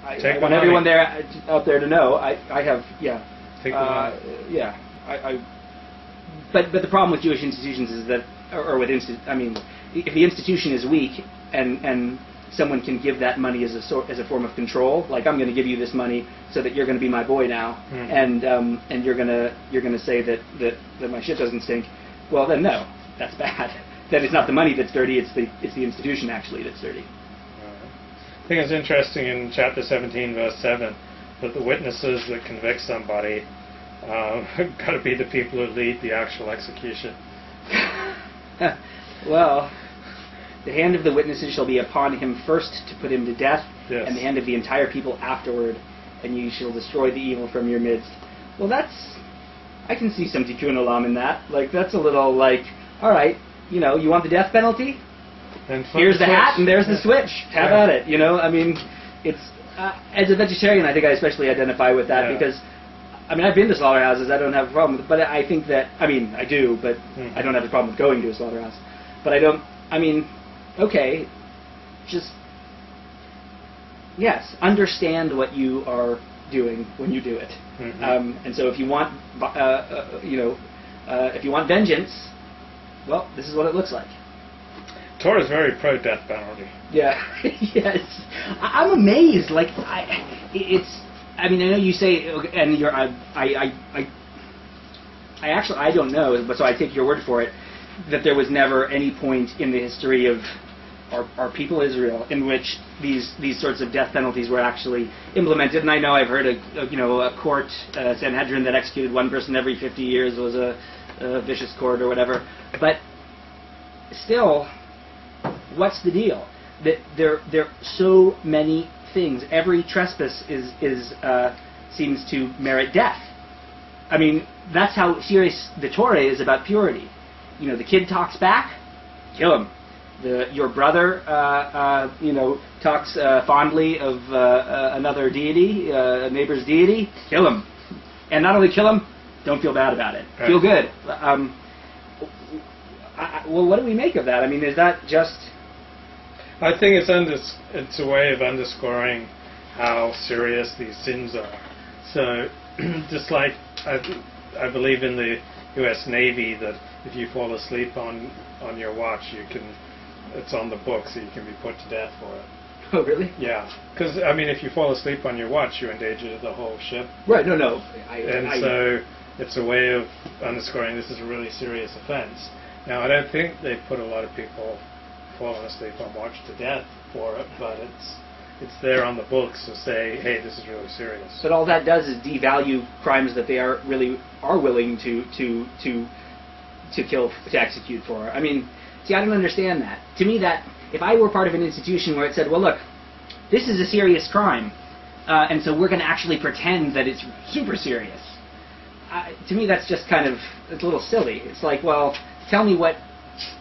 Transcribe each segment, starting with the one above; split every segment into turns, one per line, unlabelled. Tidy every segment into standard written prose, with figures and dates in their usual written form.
I want everyone out there to know. I have
Take the money.
But the problem with Jewish institutions is that, if the institution is weak and someone can give that money as a form of control, like I'm going to give you this money so that you're going to be my boy now, and you're going to say that my shit doesn't stink. Well, then no, that's bad. Then it's not the money that's dirty; it's the institution actually that's dirty.
I think it's interesting in chapter 17, verse 7, that the witnesses that convict somebody got to be the people who lead the actual execution.
Well, the hand of the witnesses shall be upon him first to put him to death, and the hand of the entire people afterward, and you shall destroy the evil from your midst. Well, I can see some tikkun olam in that. Like, that's a little like, all right, you want the death penalty? Here's the hat, and there's the switch. Have at it. It's as a vegetarian, I think I especially identify with that because, I've been to slaughterhouses. I don't have a problem with it, but I think that, I do, but I don't have a problem with going to a slaughterhouse. But I don't. Okay, just understand what you are doing when you do it. And so if you want, if you want vengeance, well, this is what it looks like.
Torah is very pro-death penalty.
Yeah, yes. I'm amazed. Like, I know you say, and you're, I don't know, but so I take your word for it, that there was never any point in the history of our people Israel in which these sorts of death penalties were actually implemented. And I know I've heard a court, Sanhedrin, that executed one person every 50 years was a vicious court or whatever. But still, what's the deal? That there are so many things. Every trespass seems to merit death. That's how serious the Torah is about purity. The kid talks back, kill him. Your brother, talks fondly of another deity, a neighbor's deity, kill him. And not only kill him, don't feel bad about it. Right. Feel good. Well, what do we make of that? Is that just...
I think it's a way of underscoring how serious these sins are. So, just like I believe in the U.S. Navy that if you fall asleep on your watch, it's on the book, so you can be put to death for it.
Oh, really?
Yeah, because if you fall asleep on your watch, you endanger the whole ship.
Right. No.
So it's a way of underscoring this is a really serious offense. Now, I don't think they put a lot of people falling asleep on watch to death for it, but it's there on the books to say, hey, this is really serious.
But all that does is devalue crimes that they are willing to execute for. See, I don't understand that. To me, that if I were part of an institution where it said, well, look, this is a serious crime, and so we're going to actually pretend that it's super serious. To me, that's just it's a little silly. It's like, well, tell me what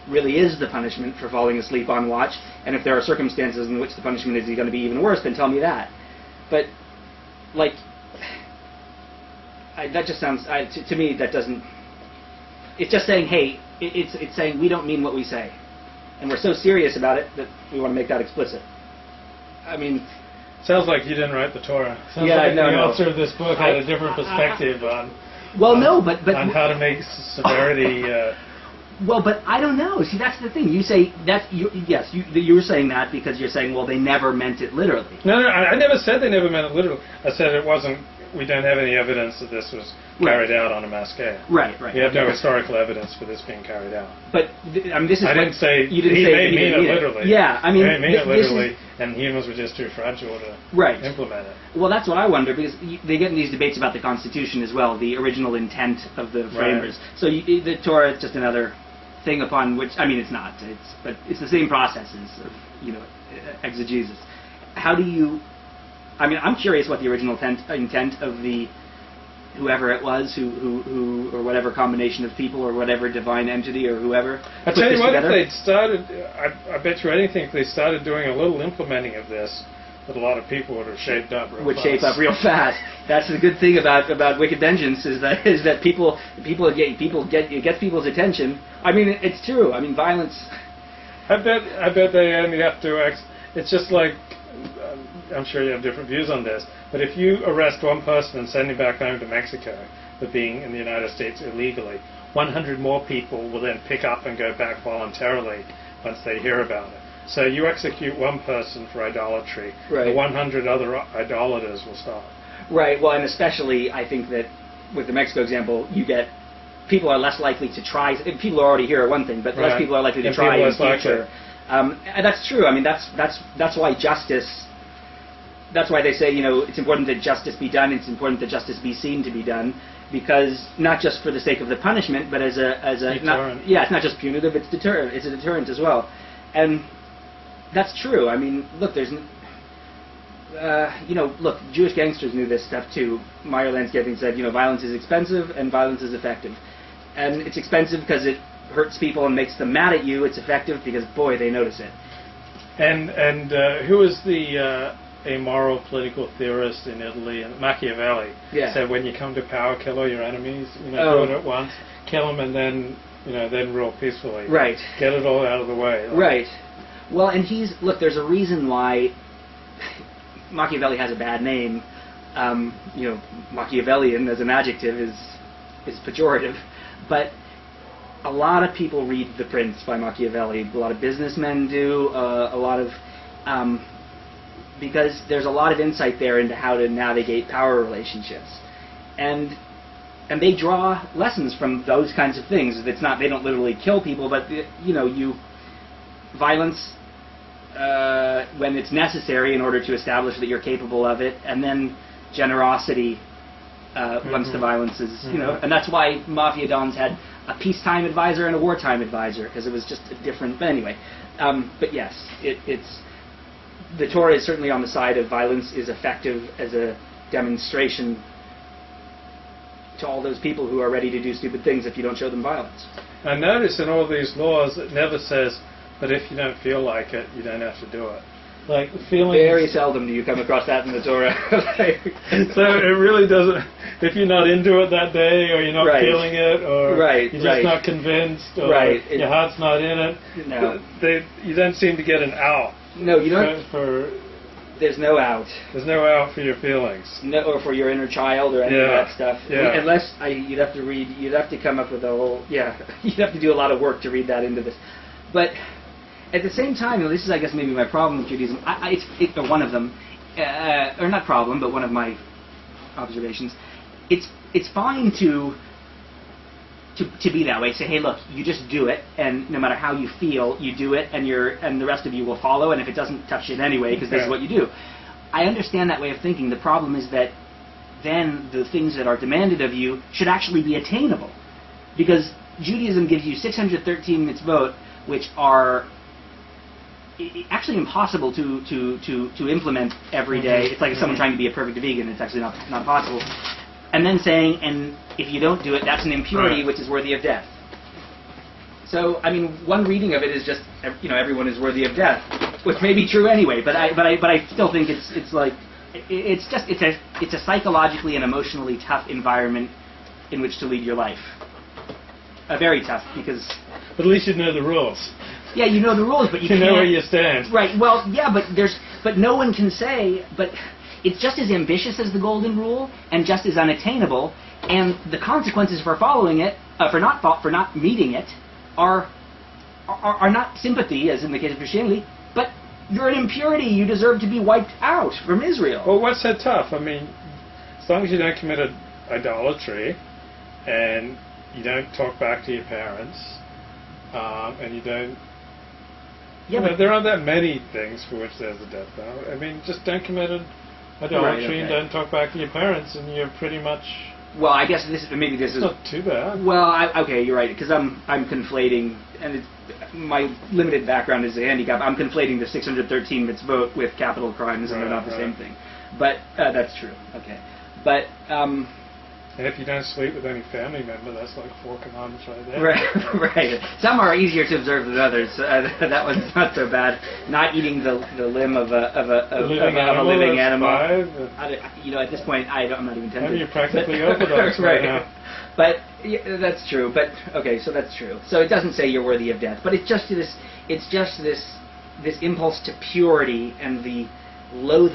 really is the punishment for falling asleep on watch, and if there are circumstances in which the punishment is going to be even worse, then tell me that. But, that just sounds, to me, that doesn't, it's just saying, hey, it's saying we don't mean what we say. And we're so serious about it that we want to make that explicit.
Sounds like you didn't write the Torah. Sounds
like
the author of this book had a different perspective on how to make severity...
Well, but I don't know. See, that's the thing. You say you were saying that because you're saying, well, they never meant it literally.
No, I never said they never meant it literally. I said it wasn't. We don't have any evidence that this was carried out on a mass scale.
Right.
We have no historical evidence for this being carried out.
But this is.
I didn't say
you didn't
he
say
may mean it literally.
Yeah,
He may mean it literally, and humans were just too fragile to implement it.
Well, that's what I wonder, because they get in these debates about the Constitution as well, the original intent of the framers. Right. So the Torah is just another thing upon which, it's not, but it's the same processes of, exegesis. How do you, I'm curious what the original intent of the, whoever it was, who or whatever combination of people or whatever divine entity or whoever.
I tell you what, if they'd started, I bet you anything, if they started doing a little implementing of this, that a lot of people would have shaped up real fast.
Shape up real fast. That's the good thing about wicked vengeance is that it gets people's attention. It's true. Violence.
I bet they only have to. It's just like I'm sure you have different views on this, but if you arrest one person and send him back home to Mexico for being in the United States illegally, 100 more people will then pick up and go back voluntarily once they hear about it. So you execute one person for idolatry,
Right.
the 100 other idolaters will stop.
Right. Well, and especially I think that with the Mexico example, you get people are less likely to try. People who are already here are one thing, but less
Right.
people are likely to
And
try
people
in
less
the future. And that's true. I mean, that's why justice. That's why they say, you know, it's important that justice be done. It's important that justice be seen to be done, because not just for the sake of the punishment, but as a
Deterrent.
it's not just punitive. It's deterrent. It's a deterrent as well, and that's true. I mean, look, there's. You know, look, Jewish gangsters knew this stuff too. Meyer Lanscaping said, you know, violence is expensive and violence is effective. And it's expensive because it hurts people and makes them mad at you. It's effective because, boy, they notice it.
And who was the amoral political theorist in Italy? Machiavelli.
Yeah.
Said when you come to power, kill all your enemies. You know, do it at once. Kill them and then, you know, then rule peacefully.
Right.
Get it all out of the way.
Right. Well, and look, there's a reason why Machiavelli has a bad name. You know, Machiavellian as an adjective is pejorative, but a lot of people read The Prince by Machiavelli. A lot of businessmen do. A lot of because there's a lot of insight there into how to navigate power relationships, and they draw lessons from those kinds of things. It's not, they don't literally kill people, but you know, violence. When it's necessary in order to establish that you're capable of it, and then generosity once the violence is, you know, and that's why mafia dons had a peacetime advisor and a wartime advisor, because it was just a different. But anyway, but yes, it's the Torah is certainly on the side of violence is effective as a demonstration to all those people who are ready to do stupid things if you don't show them violence.
I notice in all these laws it never says, but if you don't feel like it, you don't have to do it. Like feeling.
Very seldom do you come across that in the Torah.
So it really doesn't. If you're not into it that day, or you're not
Right.
feeling it, or
Right,
you're just
right.
not convinced, or
Right.
your heart's not in it,
No.
you don't seem to get an out.
No, you don't. There's no out.
There's no out for your feelings.
No, or for your inner child or any of
Yeah.
that stuff.
Yeah.
Unless you'd have to read, you'd have to come up with a whole, you'd have to do a lot of work to read that into this. But at the same time, this is, I guess, maybe my problem with Judaism. It's one of them, or not problem, but one of my observations. It's fine to be that way. Say, hey, look, you just do it, and no matter how you feel, you do it, and the rest of you will follow. And if it doesn't touch it anyway, because this is what you do. I understand that way of thinking. The problem is that then the things that are demanded of you should actually be attainable, because Judaism gives you 613 mitzvot, which are actually impossible to implement every day. It's like someone trying to be a perfect vegan. It's actually not possible. And then saying, and if you don't do it, that's an impurity which is worthy of death. So, I mean, one reading of it is just, you know, everyone is worthy of death, which may be true anyway. But I still think it's like it's a psychologically and emotionally tough environment in which to lead your life. Very tough, because.
But at least you know the rules.
Yeah, you know the rules, but you can't.
know where you stand.
Right. Well, yeah, but no one can say. But it's just as ambitious as the Golden Rule, and just as unattainable. And the consequences for following it, for not meeting it, are not sympathy, as in the case of Christianity, but you're an impurity. You deserve to be wiped out from Israel.
Well, what's so tough? I mean, as long as you don't commit idolatry, and you don't talk back to your parents, and you don't.
Yeah,
but there aren't that many things for which there's a death penalty. I mean, just don't commit idolatry and don't talk back to your parents, and you're pretty much.
Well, I guess this is
not too bad.
Well, okay, you're right, because I'm conflating, and my limited background is a handicap. I'm conflating the 613 mitzvot with capital crimes, and they're not the same thing. But that's true. Okay, but.
And if you don't sleep with any family member, that's like 4 commandments right there.
Right. Some are easier to observe than others. That one's not so bad. Not eating the limb of a living animal.
5.
You know, at this point, I'm not even tempted.
You're practically orthodox right now.
But yeah, that's true. But okay, so that's true. So it doesn't say you're worthy of death, but it's just this impulse to purity and the loathing